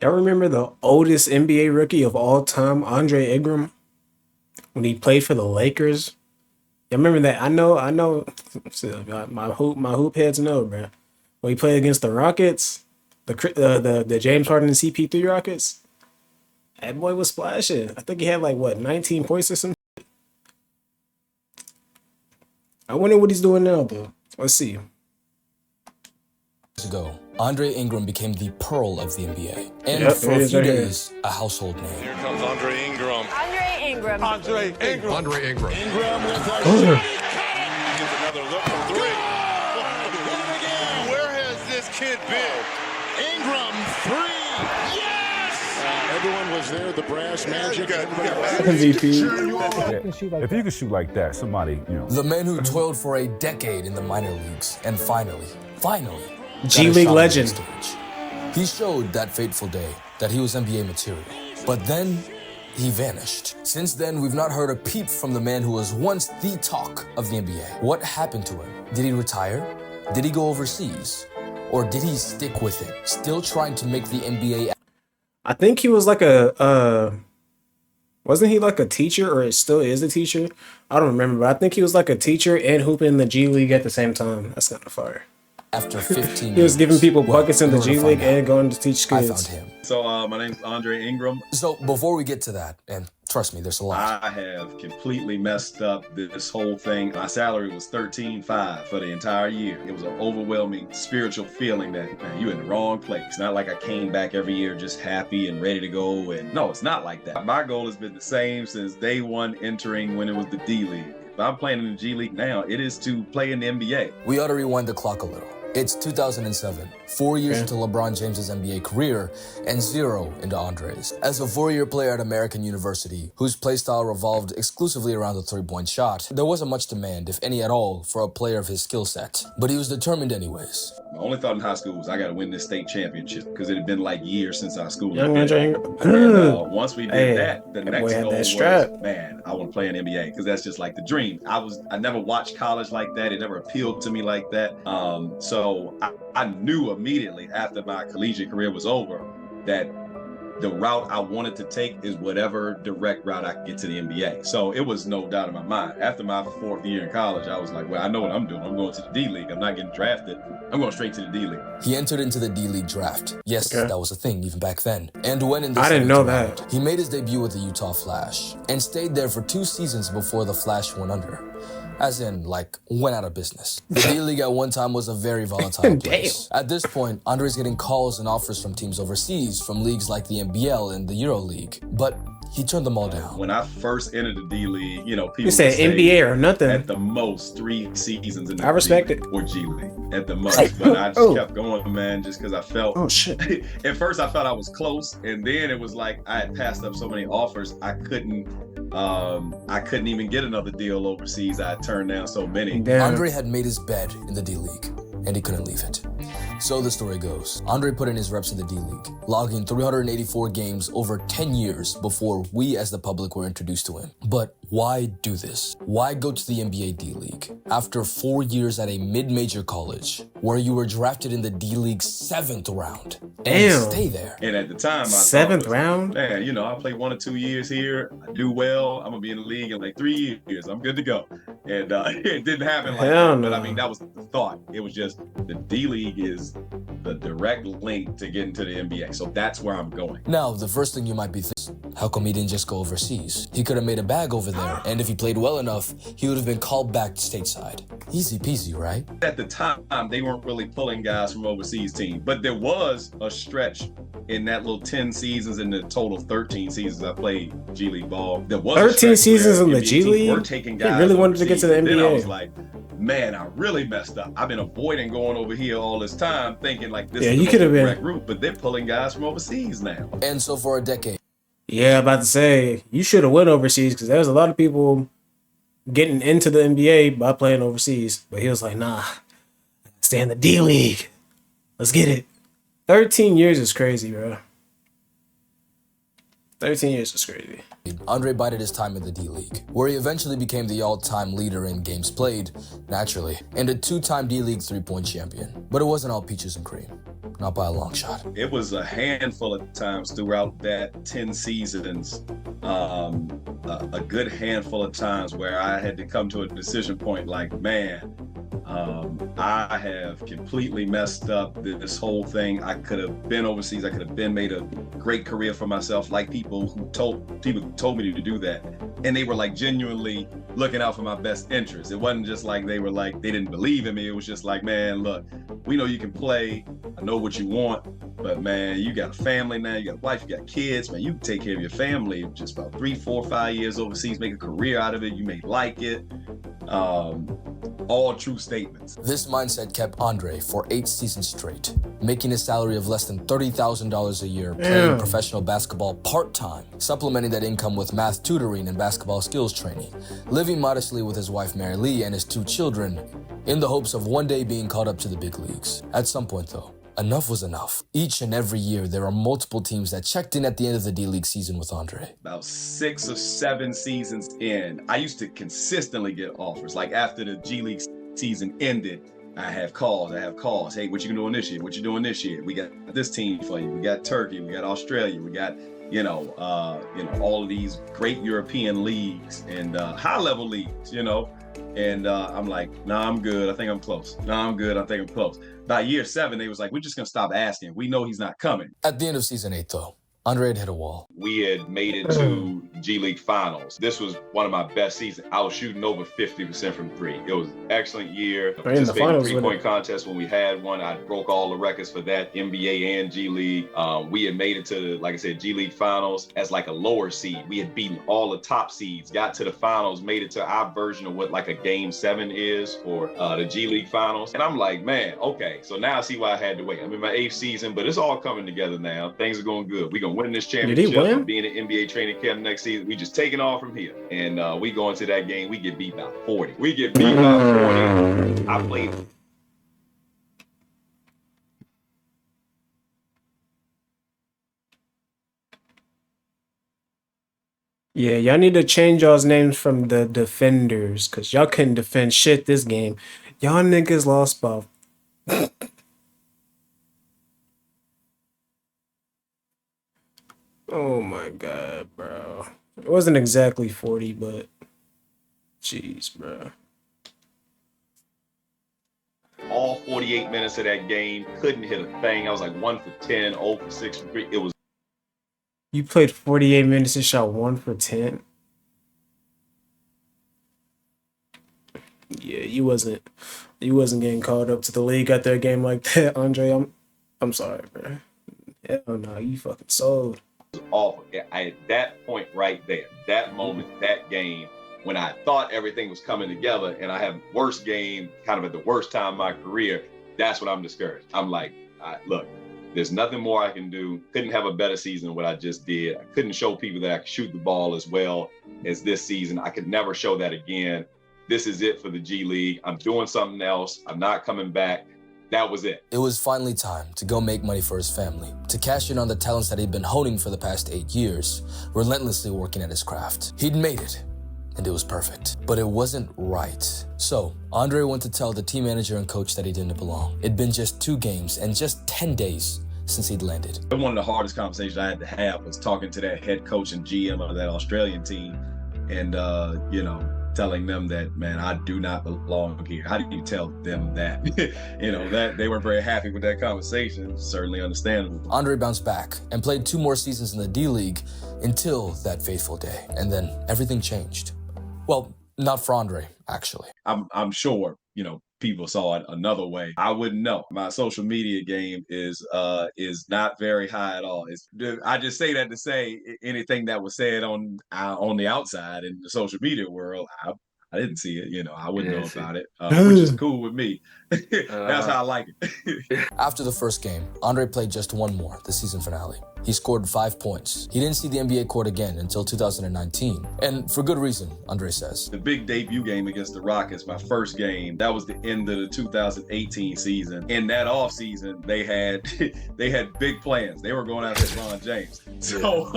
Y'all remember the oldest NBA rookie of all time, Andre Ingram, when he played for the Lakers? Y'all remember that? I know. My hoop heads know, bro. When he played against the Rockets, the James Harden and CP3 Rockets, that boy was splashing. I think he had like what 19 points or something. I wonder what he's doing now, though. Let's see. Ago, Andre Ingram became the pearl of the NBA, and Yep, for there it a is few right here. days, a household name. Here comes Andre Ingram. Andre Ingram. Andre Ingram. Andre Ingram. Ingram with a Oh, shot. Gets another look from three. Where has this kid been? Ingram, three. Yes! Everyone was there. The brass magic. MVP. If you can shoot like that, somebody, The man who toiled for a decade in the minor leagues, and finally, G got a League shot on the legend. stage. He showed that fateful day that he was NBA material, but then he vanished. Since then, we've not heard a peep from the man who was once the talk of the NBA. What happened to him? Did he retire? Did he go overseas? Or did he stick with it, still trying to make the NBA? I think he was like wasn't he like a teacher, or it still is a teacher? I don't remember, but I think he was like a teacher and hooping in the G League at the same time. That's kind of fire. After 15 He was years. giving people Well, buckets in the order G to League find out, and going to teach I kids. found him. So my name's Andre Ingram. So before we get to that, and trust me, there's a lot. I have completely messed up this whole thing. My salary was $13,500 for the entire year. It was an overwhelming spiritual feeling that, man, you're in the wrong place. Not like I came back every year just happy and ready to go. And no, it's not like that. My goal has been the same since day one entering when it was the D League. If I'm playing in the G League now, it is to play in the NBA. We ought to rewind the clock a little. It's 2007, 4 years into LeBron James's NBA career, and 0 into Andre's. As a four-year player at American University, whose playstyle revolved exclusively around the three-point shot, there wasn't much demand, if any at all, for a player of his skill set. But he was determined anyways. My only thought in high school was I got to win this state championship because it had been like years since our school. Young Andre Ingram. And once we did Hey, that, the that next boy had goal that was, strap. man, I want to play in NBA because that's just like the dream. I never watched college like that. It never appealed to me like that. So I knew immediately after my collegiate career was over that the route I wanted to take is whatever direct route I could get to the NBA. So it was no doubt in my mind. After my fourth year in college, I was like, well, I know what I'm doing. I'm going to the D League. I'm not getting drafted. I'm going straight to the D League. He entered into the D-League draft. Yes, Okay. that was a thing even back then. And when in the I didn't know 7th that. round, he made his debut with the Utah Flash and stayed there for 2 seasons before the Flash went under. As in, like, went out of business. The D-League at one time was a very volatile place. At this point, Andre's getting calls and offers from teams overseas, from leagues like the NBL and the Euro League. But he turned them all down. When I first entered the D League, people You said would say NBA or nothing. at the most 3 seasons in the I respect D League it. or G League at the most. But I just kept going, man, just because I felt. Oh shit. At first, I felt I was close, and then it was like I had passed up so many offers, I couldn't even get another deal overseas. I had turned down so many. Damn. Andre had made his bed in the D-League, and he couldn't leave it. So the story goes, Andre put in his reps in the D-League, logging 384 games over 10 years before we as the public were introduced to him. But why do this? Why go to the NBA D-League after 4 years at a mid-major college where you were drafted in the D-League's 7th round and Damn. stay there? And at the time, I Seventh thought, round? man, I play 1 or 2 years here. I do well. I'm gonna be in the league in like 3 years. I'm good to go. And it didn't happen like Hell that. But I no. mean, that was the thought. It was just the D League is the direct link to get into the NBA. So that's where I'm going. Now, the first thing you might be thinking, how come he didn't just go overseas? He could have made a bag over there, and if he played well enough, he would have been called back stateside. Easy peasy, right? At the time, they weren't really pulling guys from overseas teams, but there was a stretch in that little 10 seasons in the total 13 seasons I played G League ball. There was 13 seasons in the G NBA teams were League? taking He guys really wanted to get to the overseas. And then I was NBA. like, man, I really messed up. I've been avoiding going over here all this time, thinking like this Yeah, is you the could have most been. direct route, but they're pulling guys from overseas now. And so for a decade, Yeah, about to say you should have went overseas because there's a lot of people getting into the NBA by playing overseas. But he was like, nah, stay in the D League. Let's get it. 13 years is crazy, bro. 13 years is crazy. Andre bided his time in the D-League, where he eventually became the all-time leader in games played, naturally, and a two-time D-League three-point champion. But it wasn't all peaches and cream. Not by a long shot. It was a handful of times throughout that 10 seasons, a good handful of times where I had to come to a decision point like, man, I have completely messed up this whole thing. I could have been overseas. I could have been made a great career for myself, like people told me to do that. And they were like genuinely looking out for my best interest. It wasn't just like they didn't believe in me. It was just like, man, look, we know you can play. I know what you want, but man, you got a family now, you got a wife, you got kids, man, you can take care of your family just about 3, 4, 5 years overseas, make a career out of it. You may like it. All true statements. This mindset kept Andre for 8 seasons straight, making a salary of less than $30,000 a year playing professional basketball part-time, supplementing that income with math tutoring and basketball skills training, living modestly with his wife Mary Lee and his 2 children, in the hopes of one day being called up to the big leagues. At some point though, enough was enough. Each and every year, there are multiple teams that checked in at the end of the D-League season with Andre. About 6 or 7 seasons in, I used to consistently get offers. Like after the G League season ended, I have calls. Hey, what you doing this year? What you doing this year? We got this team for you. We got Turkey. We got Australia. We got, all of these great European leagues and high-level leagues, And I'm like, nah, I'm good. I think I'm close. By year 7, they was like, we're just going to stop asking. We know he's not coming. At the end of season 8, though, Andre had hit a wall. We had made it to G League finals. This was one of my best seasons. I was shooting over 50% from 3. It was an excellent year. Participated in the three-point contest when we had one. I broke all the records for that, NBA and G League. We had made it to, like I said, G League finals as like a lower seed. We had beaten all the top seeds, got to the finals, made it to our version of what like a game 7 is for the G League finals. And I'm like, man, okay. So now I see why I had to wait. I'm in my 8th season, but it's all coming together now. Things are going good. We're going to win this championship. Being an NBA training camp next season, we just taking off from here. And we go into that game, we get beat by 40. I played. Yeah, y'all need to change y'all's names from the defenders, because y'all couldn't defend shit this game. Y'all niggas lost by... Oh my god, bro. It wasn't exactly 40, but... Jeez, bro. All 48 minutes of that game, couldn't hit a thing. I was like 1 for 10, 0 for 6 for 3. It was... You played 48 minutes and shot 1 for 10? Yeah, you wasn't getting called up to the league after a game like that, Andre. I'm sorry, bro. Hell no, you fucking sold. Awful. At that point right there, that moment, that game, when I thought everything was coming together and I have worst game kind of at the worst time in my career, that's when I'm discouraged. I'm like, look, there's nothing more I can do. Couldn't have a better season than what I just did. I couldn't show people that I could shoot the ball as well as this season. I could never show that again. This is it for the G League. I'm doing something else. I'm not coming back. That was it. It was finally time to go make money for his family, to cash in on the talents that he'd been honing for the past 8 years, relentlessly working at his craft. He'd made it, and it was perfect. But it wasn't right. So, Andre went to tell the team manager and coach that he didn't belong. It'd been just 2 games and just 10 days since he'd landed. One of the hardest conversations I had to have was talking to that head coach and GM of that Australian team and, telling them that, man, I do not belong here. How do you tell them that? That they weren't very happy with that conversation. Certainly understandable. Andre bounced back and played 2 more seasons in the D-League until that fateful day. And then everything changed. Well, not for Andre, actually. I'm sure, people saw it another way. I wouldn't know. My social media game is not very high at all. I just say that to say anything that was said on the outside in the social media world, I I didn't see it. I wouldn't know about it, which is cool with me. That's how I like it. After the first game, Andre played just one more, the season finale. He scored 5 points. He didn't see the NBA court again until 2019. And for good reason, Andre says. The big debut game against the Rockets, my first game, that was the end of the 2018 season. In that offseason, they had big plans. They were going after LeBron James. So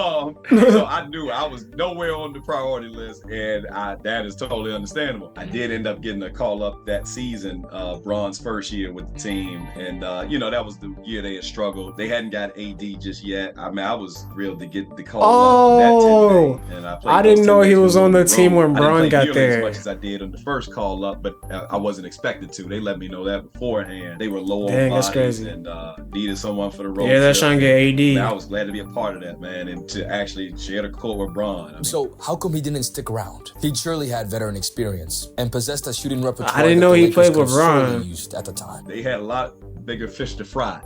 I knew I was nowhere on the priority list, and that is totally understandable. I did end up getting a call up that season, Bron's first year with the team. And, that was the year they had struggled. They hadn't got AD just yet. I mean, I was thrilled to get the call up that 10 day, and I didn't know he was on the team when Bron got there. As much as I did on the first call up, but I wasn't expected to. They let me know that beforehand. They were low on bodies, that's crazy. And needed someone for the road. Yeah, that's trying to get AD. I was glad to be a part of that, man, and to actually share the court with Bron. So how come he didn't stick around? He surely had veteran experience and possessed a shooting repertoire. I didn't know he played with Bron. Used at the time. They had a lot bigger fish to fry,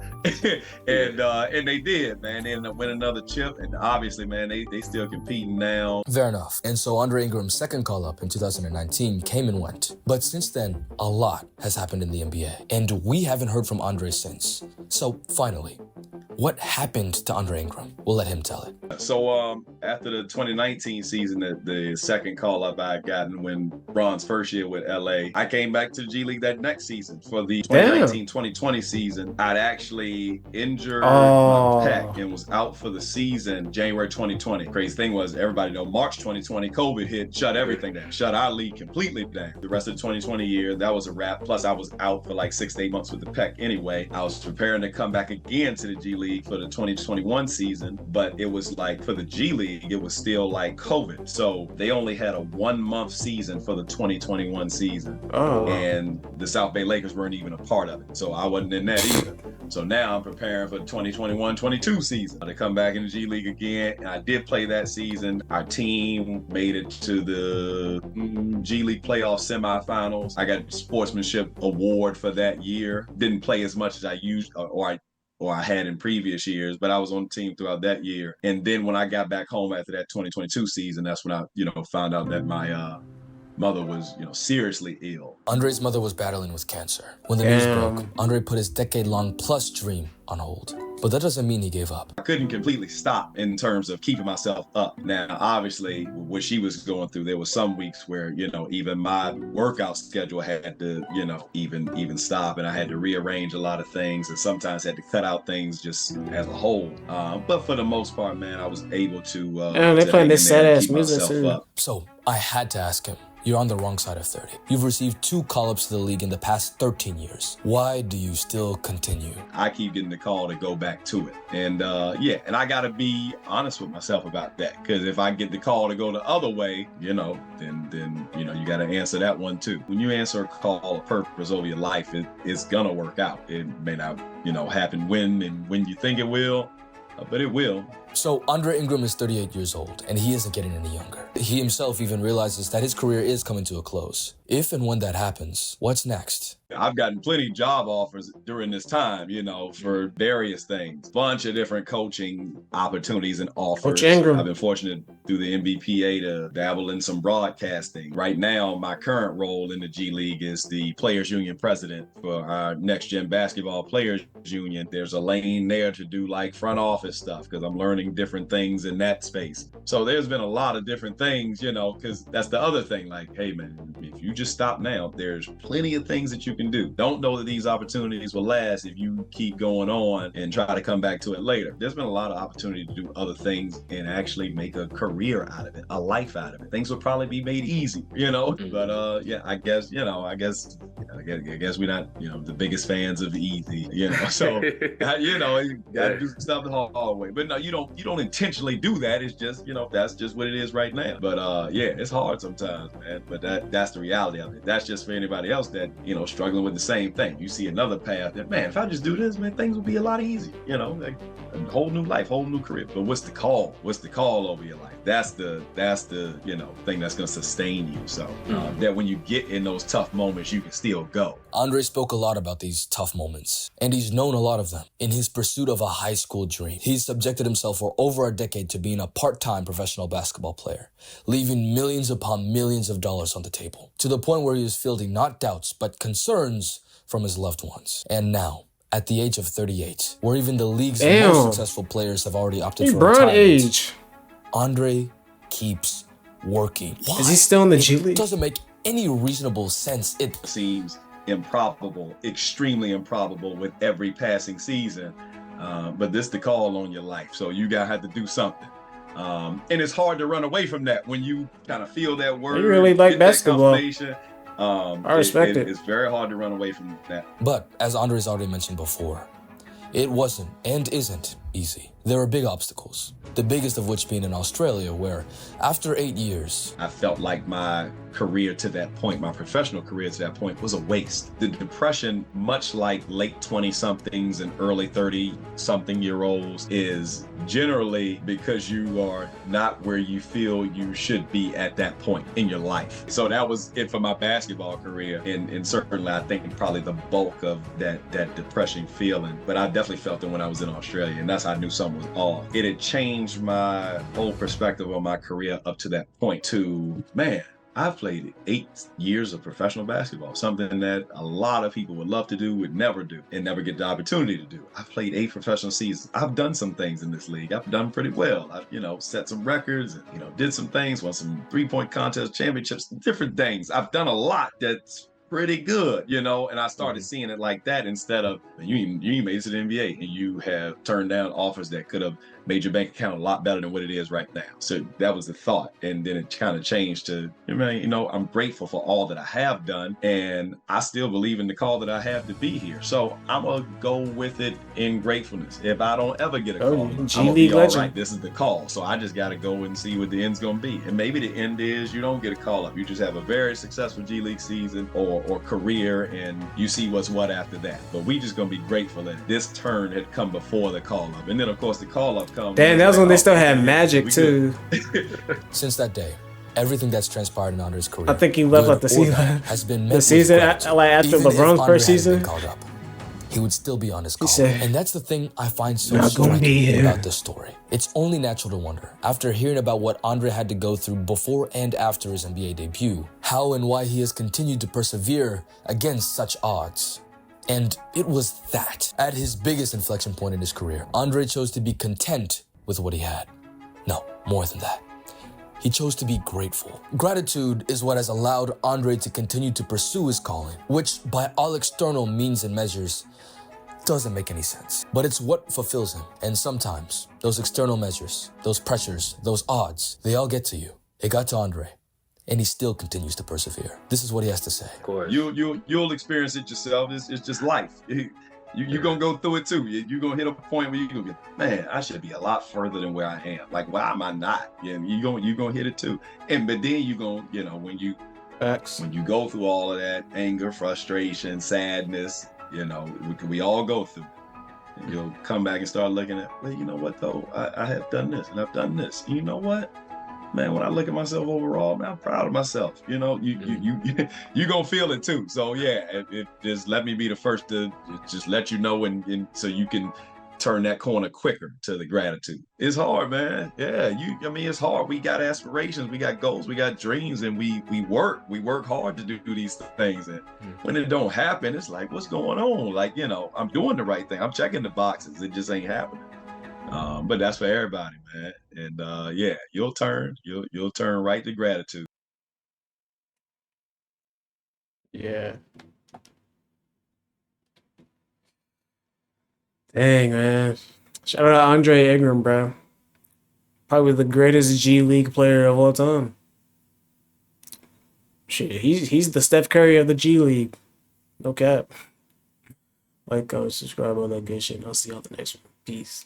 and they did, man. They ended up winning another chip, and obviously, man, they still competing now. Fair enough. And so Andre Ingram's second call-up in 2019 came and went. But since then, a lot has happened in the NBA, and we haven't heard from Andre since. So finally, what happened to Andre Ingram? We'll let him tell it. So after the 2019 season, the second call-up I had gotten when Bron's first year with LA, I came back to the G League that next season for the 2019-2020 season. I'd actually injured my pec and was out for the season January 2020. Crazy thing was, everybody know March 2020, COVID hit, shut everything down, shut our league completely down. The rest of the 2020 year, that was a wrap. Plus, I was out for like 6 to 8 months with the pec anyway. I was preparing to come back again to the G League for the 2021 season, but it was like for the G League, it was still like COVID. So they only had a 1-month season for the 2021 season. And the South Bay Lakers weren't even a part of it. So I wasn't in that either. So now I'm preparing for the 2021-22 season to come back in the G League again. And I did play that season. Our team made it to the G League playoff semifinals. I got a sportsmanship award for that year. Didn't play as much as I used or I had in previous years, but I was on the team throughout that year. And then when I got back home after that 2022 season, that's when I, found out that my mother was, seriously ill. Andre's mother was battling with cancer. When the news broke, Andre put his decade-long plus dream on hold. But that doesn't mean he gave up. I couldn't completely stop in terms of keeping myself up. Now, obviously, what she was going through, there were some weeks where, even my workout schedule had to, even stop, and I had to rearrange a lot of things, and sometimes had to cut out things just as a whole. But for the most part, man, I was able to. They playing this sad-ass music too. So I had to ask him. You're on the wrong side of 30. You've received 2 call-ups to the league in the past 13 years. Why do you still continue? I keep getting the call to go back to it. And and I gotta be honest with myself about that. Because if I get the call to go the other way, then you gotta answer that one too. When you answer a call of purpose over your life, it's gonna work out. It may not, happen when you think it will, but it will. So Andre Ingram is 38 years old, and he isn't getting any younger. He himself even realizes that his career is coming to a close. If and when that happens, what's next? I've gotten plenty of job offers during this time, for various things. Bunch of different coaching opportunities and offers. Coach Ingram. I've been fortunate through the NBPA to dabble in some broadcasting. Right now, my current role in the G League is the Players Union president for our Next Gen Basketball Players Union. There's a lane there to do like front office stuff because I'm learning different things in that space. So there's been a lot of different things, because that's the other thing. Like, hey man, if you just stop now, there's plenty of things that you can do. Don't know that these opportunities will last if you keep going on and try to come back to it later. There's been a lot of opportunity to do other things and actually make a career out of it, a life out of it. Things will probably be made easy, But I guess we're not, the biggest fans of easy, So you gotta do stuff the hard way. But no, you don't intentionally do that. It's just, that's just what it is right now. But it's hard sometimes, man. But that's the reality of it. That's just for anybody else that, struggling struggling with the same thing. You see another path that, man, if I just do this, man, things will be a lot easier. You know, like a whole new life, whole new career. But what's the call? What's the call over your life? That's the thing that's going to sustain you. So that when you get in those tough moments, you can still go. Andre spoke a lot about these tough moments, and he's known a lot of them. In his pursuit of a high school dream, he's subjected himself for over a decade to being a part-time professional basketball player, leaving millions upon millions of dollars on the table, to the point where he was fielding not doubts, but concerns from his loved ones. And now, at the age of 38, where even the league's most successful players have already opted for retirement, age. Andre keeps working. Why? Is he still in the G League? It doesn't make any reasonable sense. It seems improbable, extremely improbable with every passing season. But this the call on your life. So you gotta have to do something. And it's hard to run away from that when you kind of feel that word. You really like basketball. I respect it. It's very hard to run away from that. But as Andre's already mentioned before, it wasn't and isn't easy. There are big obstacles, the biggest of which being in Australia, where after 8 years, I felt like my career to that point, my professional career to that point, was a waste. The depression, much like late 20-somethings and early 30-something-year-olds, is generally because you are not where you feel you should be at that point in your life. So that was it for my basketball career, and certainly I think probably the bulk of that depression feeling. But I definitely felt it when I was in Australia, and that's how I knew something was off. It had changed my whole perspective on my career up to that point to, man, I've played 8 years of professional basketball, something that a lot of people would love to do, would never do, and never get the opportunity to do. I've played 8 professional seasons. I've done some things in this league. I've done pretty well. I've, set some records, and, did some things, won some 3-point contest championships, different things. I've done a lot that's pretty good, and I started seeing it like that instead of, you made it to the NBA and you have turned down offers that could have made your bank account a lot better than what it is right now. So that was the thought. And then it kind of changed to, I'm grateful for all that I have done, and I still believe in the call that I have to be here. So I'm going to go with it in gratefulness. If I don't ever get a call, I'm going to be all right. This is the call. So I just got to go and see what the end's going to be. And maybe the end is you don't get a call up. You just have a very successful G League season or career, and you see what's what after that. But we just going to be grateful that this turn had come before the call up. And then, of course, the call up comes. Damn, that was when they still had Magic, too. Since that day, everything that's transpired in Andre's career, I think he left like the season. Has been met the season like after Even LeBron's first season. Called up, he would still be on his call. Said, and that's the thing I find so striking about this story. It's only natural to wonder, after hearing about what Andre had to go through before and after his NBA debut, how and why he has continued to persevere against such odds. And it was that, at his biggest inflection point in his career, Andre chose to be content with what he had. No, more than that. He chose to be grateful. Gratitude is what has allowed Andre to continue to pursue his calling, which by all external means and measures doesn't make any sense. But it's what fulfills him. And sometimes those external measures, those pressures, those odds, they all get to you. It got to Andre, and he still continues to persevere. This is what he has to say. Of course. You'll experience it yourself. It's just life. You're going to go through it too. You're going to hit a point where you're going to be, man, I should be a lot further than where I am. Like, why am I not? Yeah, you're going to hit it too. But then you're going to, when you go through all of that anger, frustration, sadness, we all go through. And you'll come back and start looking at, well, you know what though? I have done this and I've done this. And you know what? Man, when I look at myself overall, man, I'm proud of myself. You gonna feel it too. So yeah, it just let me be the first to just let you know, and so you can turn that corner quicker to the gratitude. It's hard, man. Yeah, it's hard. We got aspirations, we got goals, we got dreams, and we work hard to do these things. And when it don't happen, it's like, what's going on? Like, I'm doing the right thing. I'm checking the boxes. It just ain't happening. But that's for everybody, man. And you'll turn right to gratitude. Yeah. Dang, man. Shout out to Andre Ingram, bro. Probably the greatest G League player of all time. Shit, he's the Steph Curry of the G League. No cap. Like, comment, subscribe, all that good shit. I'll see you on the next one. Peace.